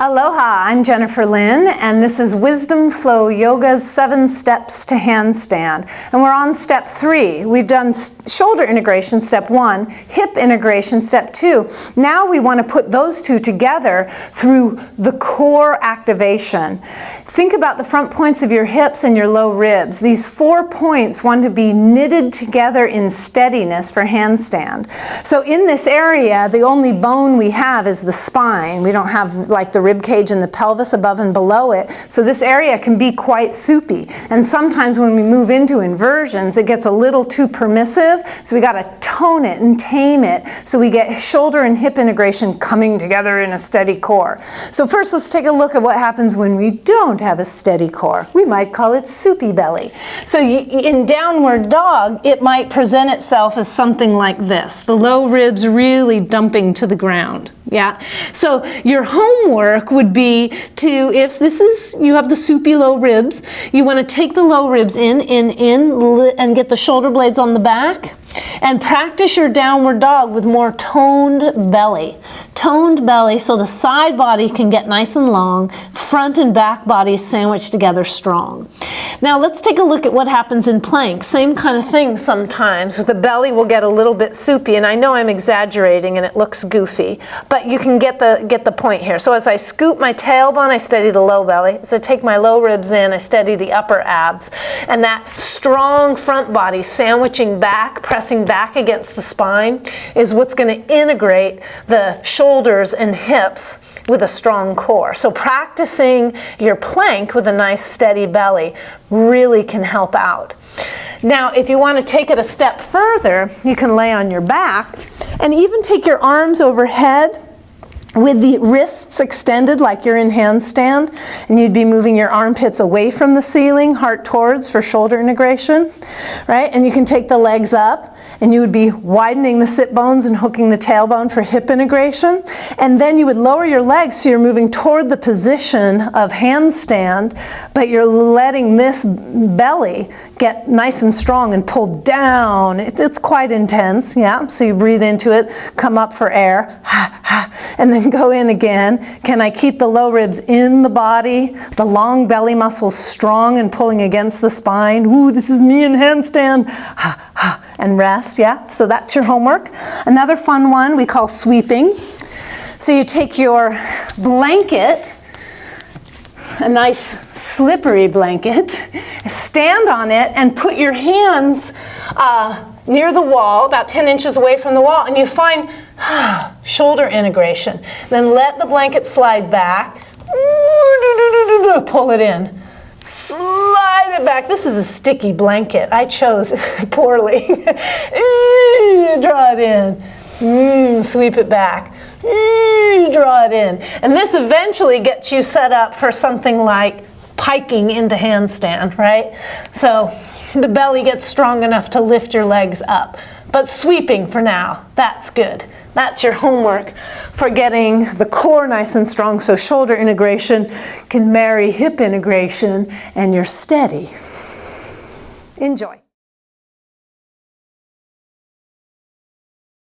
Aloha, I'm Jennifer Lynn, and this is Wisdom Flow Yoga's 7 Steps to Handstand. And we're on step 3. We've done shoulder integration, step 1, hip integration, step 2. Now we want to put those two together through the core activation. Think about the front points of your hips and your low ribs. These 4 points want to be knitted together in steadiness for handstand. So in this area, the only bone we have is the spine. We don't have like the rib cage and the pelvis above and below it. So this area can be quite soupy. And sometimes when we move into inversions, it gets a little too permissive. So we got to tone it and tame it so we get shoulder and hip integration coming together in a steady core. So first let's take a look at what happens when we don't have a steady core. We might call it soupy belly. So in downward dog, it might present itself as something like this. The low ribs really dumping to the ground. Yeah. So your homework would be to, if this is, you have the soupy low ribs, you want to take the low ribs in, and get the shoulder blades on the back, and practice your downward dog with more toned belly. Toned belly so the side body can get nice and long, front and back bodies sandwiched together strong. Now let's take a look at what happens in plank. Same kind of thing sometimes. The belly will get a little bit soupy, and I know I'm exaggerating and it looks goofy, but you can get the point here. So as I scoop my tailbone, I steady the low belly. As I take my low ribs in, I steady the upper abs. And that strong front body sandwiching back, pressing back against the spine is what's going to integrate the shoulders and hips with a strong core. So practicing your plank with a nice steady belly really can help out. Now, if you want to take it a step further, you can lay on your back and even take your arms overhead with the wrists extended like you're in handstand, and you'd be moving your armpits away from the ceiling, heart towards for shoulder integration, right? And you can take the legs up, and you would be widening the sit bones and hooking the tailbone for hip integration. And then you would lower your legs so you're moving toward the position of handstand, but you're letting this belly get nice and strong and pull down. It's quite intense, yeah? So you breathe into it, come up for air, and then go in again. Can I keep the low ribs in the body, the long belly muscles strong and pulling against the spine? Ooh, this is me in handstand. And rest, yeah? So that's your homework. Another fun one we call sweeping. So you take your blanket, a nice slippery blanket, stand on it and put your hands near the wall, about 10 inches away from the wall, and you find shoulder integration. Then let the blanket slide back, pull it in. Slide it back. This is a sticky blanket. I chose poorly. Draw it in. Sweep it back. Draw it in. And this eventually gets you set up for something like piking into handstand, right? So the belly gets strong enough to lift your legs up. But sweeping for now, that's good. That's your homework for getting the core nice and strong so shoulder integration can marry hip integration and you're steady. Enjoy.